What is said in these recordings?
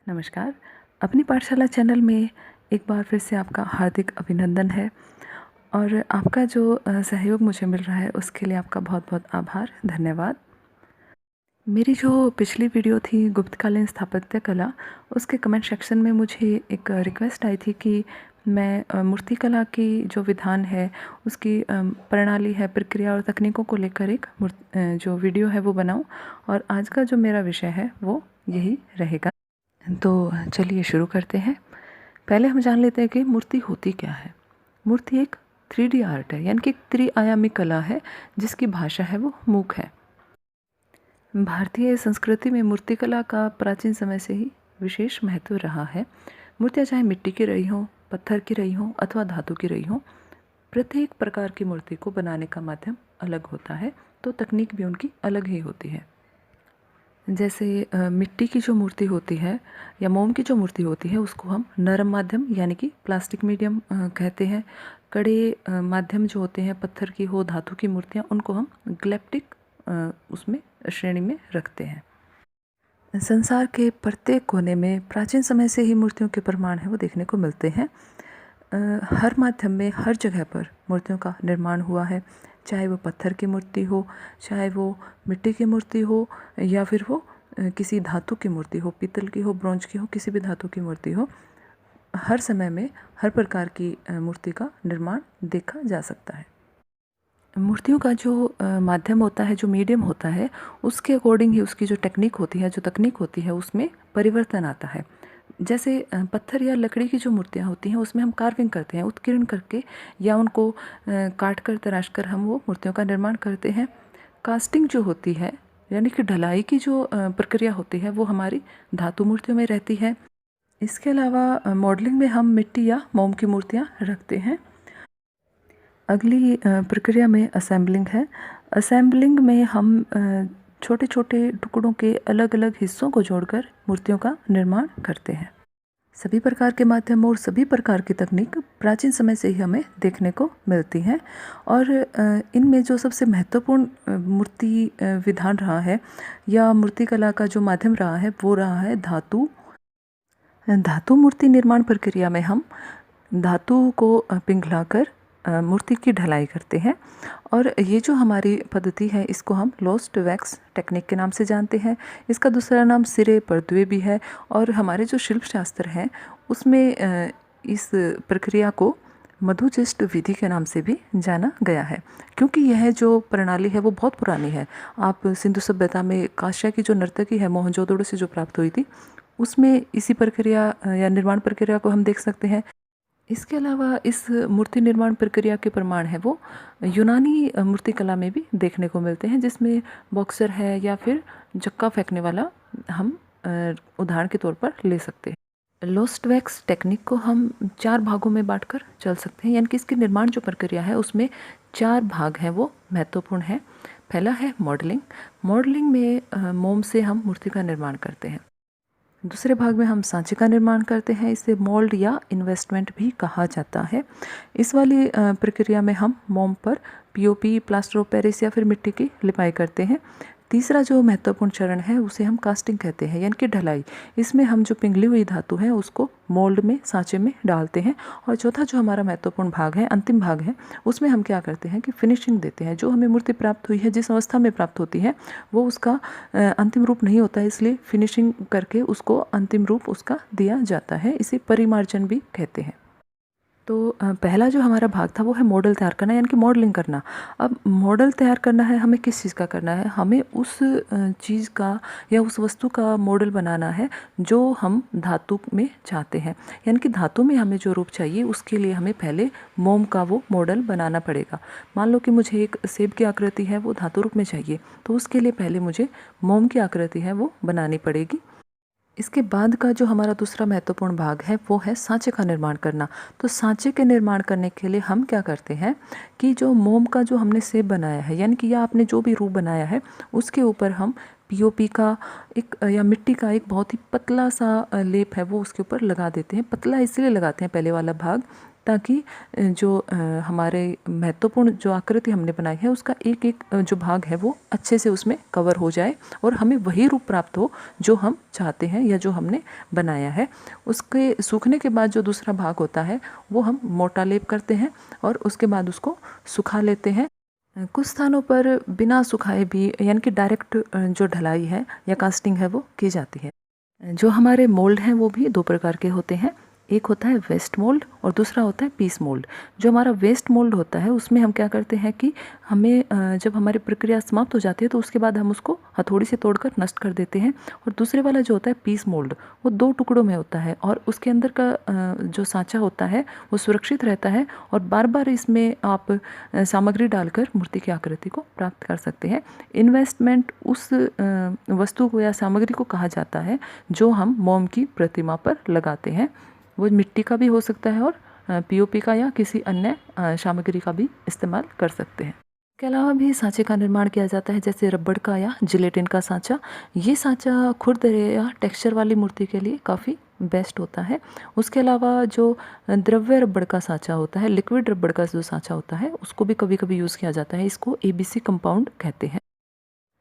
नमस्कार। अपनी पाठशाला चैनल में एक बार फिर से आपका हार्दिक अभिनंदन है और आपका जो सहयोग मुझे मिल रहा है उसके लिए आपका बहुत-बहुत आभार, धन्यवाद। मेरी जो पिछली वीडियो थी गुप्तकालीन स्थापत्य कला, उसके कमेंट सेक्शन में मुझे एक रिक्वेस्ट आई थी कि मैं मूर्तिकला की जो विधान है, उसकी प्रणाली है, प्रक्रिया और तकनीकों को लेकर एक जो वीडियो है वो बनाऊँ और आज का जो मेरा विषय है वो यही रहेगा। तो चलिए शुरू करते हैं। पहले हम जान लेते हैं कि मूर्ति होती क्या है। मूर्ति एक 3D आर्ट है, यानी कि एक त्रिआयामी कला है जिसकी भाषा है वो मूक है। भारतीय संस्कृति में मूर्तिकला का प्राचीन समय से ही विशेष महत्व रहा है। मूर्तियाँ चाहे मिट्टी की रही हों, पत्थर की रही हों अथवा धातु की रही हों, प्रत्येक प्रकार की मूर्ति को बनाने का माध्यम अलग होता है, तो तकनीक भी उनकी अलग ही होती है। जैसे मिट्टी की जो मूर्ति होती है या मोम की जो मूर्ति होती है उसको हम नरम माध्यम यानी कि प्लास्टिक मीडियम कहते हैं। कड़े माध्यम जो होते हैं, पत्थर की हो, धातु की मूर्तियाँ, उनको हम ग्लैप्टिक उसमें श्रेणी में रखते हैं। संसार के प्रत्येक कोने में प्राचीन समय से ही मूर्तियों के प्रमाण है वो देखने को मिलते हैं। हर माध्यम में हर जगह पर मूर्तियों का निर्माण हुआ है, चाहे वो पत्थर की मूर्ति हो, चाहे वो मिट्टी की मूर्ति हो या फिर वो किसी धातु की मूर्ति हो, पीतल की हो, ब्रोंज की हो, किसी भी धातु की मूर्ति हो। हर समय में हर प्रकार की मूर्ति का निर्माण देखा जा सकता है। मूर्तियों का जो माध्यम होता है, जो मीडियम होता है, उसके अकॉर्डिंग ही उसकी जो टेक्निक होती है, जो तकनीक होती है, उसमें परिवर्तन आता है। जैसे पत्थर या लकड़ी की जो मूर्तियाँ होती हैं उसमें हम कार्विंग करते हैं, उत्कीर्ण करके या उनको काट कर तराश कर हम वो मूर्तियों का निर्माण करते हैं। कास्टिंग जो होती है यानी कि ढलाई की जो प्रक्रिया होती है वो हमारी धातु मूर्तियों में रहती है। इसके अलावा मॉडलिंग में हम मिट्टी या मोम की मूर्तियाँ रखते हैं। अगली प्रक्रिया में असेंबलिंग है। असेंबलिंग में हम छोटे छोटे टुकड़ों के अलग अलग हिस्सों को जोड़कर मूर्तियों का निर्माण करते हैं। सभी प्रकार के माध्यम और सभी प्रकार की तकनीक प्राचीन समय से ही हमें देखने को मिलती हैं और इनमें जो सबसे महत्वपूर्ण मूर्ति विधान रहा है या मूर्तिकला का जो माध्यम रहा है वो रहा है धातु। धातु मूर्ति निर्माण प्रक्रिया में हम धातु को पिघलाकर मूर्ति की ढलाई करते हैं और ये जो हमारी पद्धति है इसको हम लोस्ट वैक्स टेक्निक के नाम से जानते हैं। इसका दूसरा नाम सिरे परदुए भी है और हमारे जो शिल्प शास्त्र हैं उसमें इस प्रक्रिया को मधुचिष्ट विधि के नाम से भी जाना गया है, क्योंकि यह जो प्रणाली है वो बहुत पुरानी है। आप सिंधु सभ्यता में कांस्य की जो नर्तकी है मोहनजोदड़ो से जो प्राप्त हुई थी उसमें इसी प्रक्रिया या निर्माण प्रक्रिया को हम देख सकते हैं। इसके अलावा इस मूर्ति निर्माण प्रक्रिया के प्रमाण है वो यूनानी मूर्तिकला में भी देखने को मिलते हैं, जिसमें बॉक्सर है या फिर जक्का फेंकने वाला हम उदाहरण के तौर पर ले सकते हैं। लोस्ट वैक्स टेक्निक को हम 4 भागों में बांटकर चल सकते हैं, यानी कि इसकी निर्माण जो प्रक्रिया है उसमें 4 भाग हैं वो महत्वपूर्ण है। पहला है मॉडलिंग। मॉडलिंग में मोम से हम मूर्ति का निर्माण करते हैं। दूसरे भाग में हम सांचे का निर्माण करते हैं, इसे मोल्ड या इन्वेस्टमेंट भी कहा जाता है। इस वाली प्रक्रिया में हम मोम पर पीओपी, प्लास्टर ऑफ पेरिस या फिर मिट्टी की लिपाई करते हैं। तीसरा जो महत्वपूर्ण चरण है उसे हम कास्टिंग कहते हैं, यानी कि ढलाई। इसमें हम जो पिघली हुई धातु है उसको मोल्ड में, सांचे में डालते हैं। और चौथा जो हमारा महत्वपूर्ण भाग है, अंतिम भाग है, उसमें हम क्या करते हैं कि फिनिशिंग देते हैं। जो हमें मूर्ति प्राप्त हुई है, जिस अवस्था में प्राप्त होती है वो उसका अंतिम रूप नहीं होता है, इसलिए फिनिशिंग करके उसको अंतिम रूप उसका दिया जाता है। इसे परिमार्जन भी कहते हैं। तो पहला जो हमारा भाग था वो है मॉडल तैयार करना, यानी कि मॉडलिंग करना। अब मॉडल तैयार करना है, हमें किस चीज़ का करना है? हमें उस चीज़ का या उस वस्तु का मॉडल बनाना है जो हम धातु में चाहते हैं। यानी कि धातु में हमें जो रूप चाहिए उसके लिए हमें पहले मोम का वो मॉडल बनाना पड़ेगा। मान लो कि मुझे एक सेब की आकृति है वो धातु रूप में चाहिए, तो उसके लिए पहले मुझे मोम की आकृति है वो बनानी पड़ेगी। इसके बाद का जो हमारा दूसरा महत्वपूर्ण भाग है वो है सांचे का निर्माण करना। तो सांचे के निर्माण करने के लिए हम क्या करते हैं कि जो मोम का जो हमने सेब बनाया है, यानी कि या आपने जो भी रूप बनाया है उसके ऊपर हम पीओपी का एक या मिट्टी का एक बहुत ही पतला सा लेप है वो उसके ऊपर लगा देते हैं। पतला इसलिए लगाते हैं पहले वाला भाग ताकि जो हमारे महत्वपूर्ण जो आकृति हमने बनाई है उसका एक एक जो भाग है वो अच्छे से उसमें कवर हो जाए और हमें वही रूप प्राप्त हो जो हम चाहते हैं या जो हमने बनाया है। उसके सूखने के बाद जो दूसरा भाग होता है वो हम मोटा लेप करते हैं और उसके बाद उसको सुखा लेते हैं। कुछ स्थानों पर बिना सुखाए भी यानी कि डायरेक्ट जो ढलाई है या कास्टिंग है वो की जाती है। जो हमारे मोल्ड हैं वो भी दो प्रकार के होते हैं। एक होता है वेस्ट मोल्ड और दूसरा होता है पीस मोल्ड। जो हमारा वेस्ट मोल्ड होता है उसमें हम क्या करते हैं कि हमें जब हमारी प्रक्रिया समाप्त हो जाती है तो उसके बाद हम उसको हथौड़ी से तोड़कर नष्ट कर देते हैं। और दूसरे वाला जो होता है पीस मोल्ड वो दो टुकड़ों में होता है और उसके अंदर का जो सांचा होता है वो सुरक्षित रहता है और बार बार इसमें आप सामग्री डालकर मूर्ति की आकृति को प्राप्त कर सकते हैं। इन्वेस्टमेंट उस वस्तु को या सामग्री को कहा जाता है जो हम मोम की प्रतिमा पर लगाते हैं। वो मिट्टी का भी हो सकता है और पीओपी का या किसी अन्य सामग्री का भी इस्तेमाल कर सकते हैं। इसके अलावा भी सांचे का निर्माण किया जाता है जैसे रबड़ का या जिलेटिन का सांचा। ये सांचा खुरदरे या टेक्सचर वाली मूर्ति के लिए काफ़ी बेस्ट होता है। उसके अलावा जो द्रव्य रबड़ का सांचा होता है, लिक्विड रबड़ का जो सांचा होता है उसको भी कभी कभी यूज़ किया जाता है। इसको एबीसी कंपाउंड कहते हैं।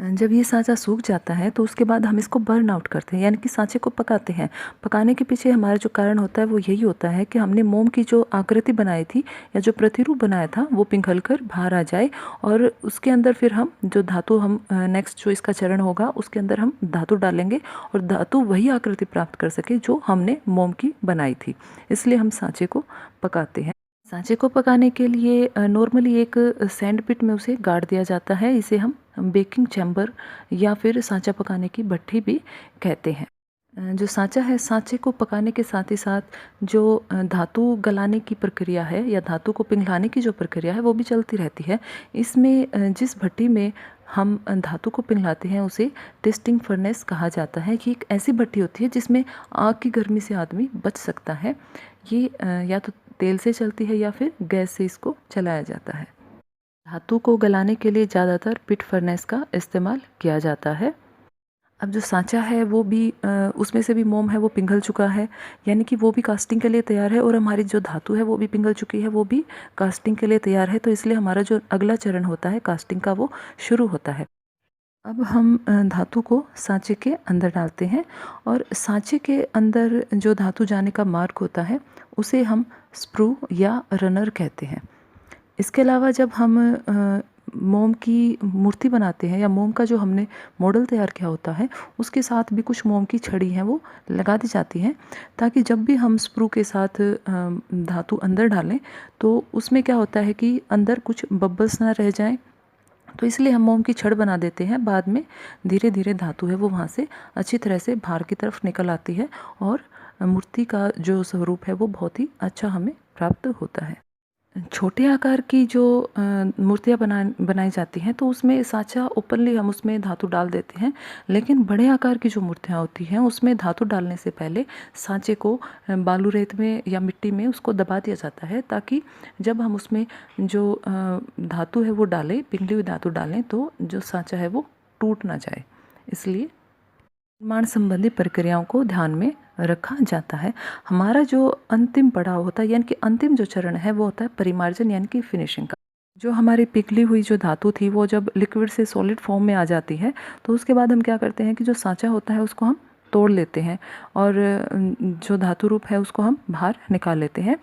जब ये सांचा सूख जाता है तो उसके बाद हम इसको बर्न आउट करते हैं यानी कि सांचे को पकाते हैं। पकाने के पीछे हमारा जो कारण होता है वो यही होता है कि हमने मोम की जो आकृति बनाई थी या जो प्रतिरूप बनाया था वो पिघल कर बाहर आ जाए और उसके अंदर फिर हम जो धातु हम नेक्स्ट जो इसका चरण होगा उसके अंदर हम धातु डालेंगे और धातु वही आकृति प्राप्त कर सके जो हमने मोम की बनाई थी। इसलिए हम सांचे को पकाते हैं। सांचे को पकाने के लिए नॉर्मली एक सैंड पिट में उसे गाड़ दिया जाता है। इसे हम बेकिंग चैम्बर या फिर सांचा पकाने की भट्ठी भी कहते हैं। जो सांचा है, सांचे को पकाने के साथ ही साथ जो धातु गलाने की प्रक्रिया है या धातु को पिघलाने की जो प्रक्रिया है वो भी चलती रहती है। इसमें जिस भट्टी में हम धातु को पिघलाते हैं उसे टेस्टिंग फर्नेस कहा जाता है। कि एक ऐसी भट्टी होती है जिसमें आग की गर्मी से आदमी बच सकता है। ये या तो तेल से चलती है या फिर गैस से इसको चलाया जाता है। धातु को गलाने के लिए ज़्यादातर पिट फर्नेस का इस्तेमाल किया जाता है। अब जो सांचा है वो भी उसमें से भी मोम है वो पिघल चुका है यानी कि वो भी कास्टिंग के लिए तैयार है और हमारी जो धातु है वो भी पिघल चुकी है, वो भी कास्टिंग के लिए तैयार है। तो इसलिए हमारा जो अगला चरण होता है कास्टिंग का वो शुरू होता है। अब हम धातु को सांचे के अंदर डालते हैं और सांचे के अंदर जो धातु जाने का मार्ग होता है उसे हम स्प्रू या रनर कहते हैं। इसके अलावा जब हम मोम की मूर्ति बनाते हैं या मोम का जो हमने मॉडल तैयार किया होता है उसके साथ भी कुछ मोम की छड़ी हैं वो लगा दी जाती हैं ताकि जब भी हम स्प्रू के साथ धातु अंदर डालें तो उसमें क्या होता है कि अंदर कुछ बबल्स ना रह जाएं। तो इसलिए हम मोम की छड़ बना देते हैं। बाद में धीरे धीरे धातु है वो वहाँ से अच्छी तरह से बाहर की तरफ निकल आती है और मूर्ति का जो स्वरूप है वो बहुत ही अच्छा हमें प्राप्त होता है। छोटे आकार की जो मूर्तियाँ बनाई जाती हैं तो उसमें सांचा ओपनली हम उसमें धातु डाल देते हैं। लेकिन बड़े आकार की जो मूर्तियाँ होती हैं उसमें धातु डालने से पहले सांचे को बालू रेत में या मिट्टी में उसको दबा दिया जाता है ताकि जब हम उसमें जो धातु है वो डालें, पिघली हुई धातु डालें तो जो सांचा है वो टूट ना जाए। इसलिए निर्माण संबंधी प्रक्रियाओं को ध्यान में रखा जाता है। हमारा जो अंतिम पड़ाव होता है यानी कि अंतिम जो चरण है वो होता है परिमार्जन यानी कि फिनिशिंग का। जो हमारी पिघली हुई जो धातु थी वो जब लिक्विड से सॉलिड फॉर्म में आ जाती है तो उसके बाद हम क्या करते हैं कि जो सांचा होता है उसको हम तोड़ लेते हैं और जो धातु रूप है उसको हम बाहर निकाल लेते हैं।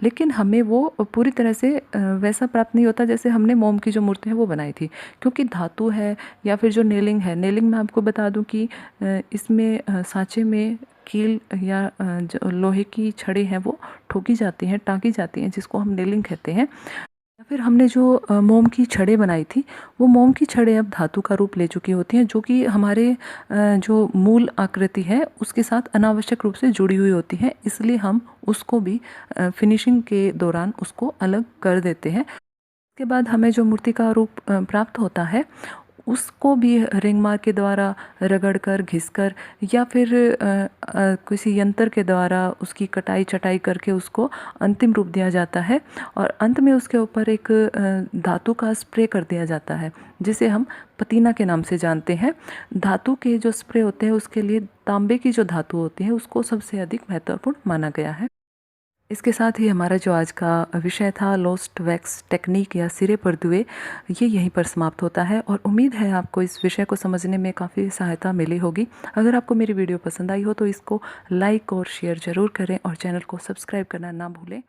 लेकिन हमें वो पूरी तरह से वैसा प्राप्त नहीं होता जैसे हमने मोम की जो मूर्ति है वो बनाई थी, क्योंकि धातु है या फिर जो नेलिंग है, नेलिंग में आपको बता दूं कि इसमें सांचे में कील या जो लोहे की छड़ें हैं वो ठोकी जाती हैं, टाँकी जाती हैं, जिसको हम नेलिंग कहते हैं। या फिर हमने जो मोम की छड़ें बनाई थी वो मोम की छड़ें अब धातु का रूप ले चुकी होती हैं, जो कि हमारे जो मूल आकृति है उसके साथ अनावश्यक रूप से जुड़ी हुई होती हैं। इसलिए हम उसको भी फिनिशिंग के दौरान उसको अलग कर देते हैं। इसके बाद हमें जो मूर्ति का रूप प्राप्त होता है उसको भी रिंग मार के द्वारा रगड़ कर, घिस कर या फिर किसी यंत्र के द्वारा उसकी कटाई चटाई करके उसको अंतिम रूप दिया जाता है और अंत में उसके ऊपर एक धातु का स्प्रे कर दिया जाता है जिसे हम पतीना के नाम से जानते हैं। धातु के जो स्प्रे होते हैं उसके लिए तांबे की जो धातु होती है उसको सबसे अधिक महत्वपूर्ण माना गया है। इसके साथ ही हमारा जो आज का विषय था लोस्ट वैक्स टेक्निक या सिरे पर दुए, ये यहीं पर समाप्त होता है और उम्मीद है आपको इस विषय को समझने में काफ़ी सहायता मिली होगी। अगर आपको मेरी वीडियो पसंद आई हो तो इसको लाइक और शेयर ज़रूर करें और चैनल को सब्सक्राइब करना ना भूलें।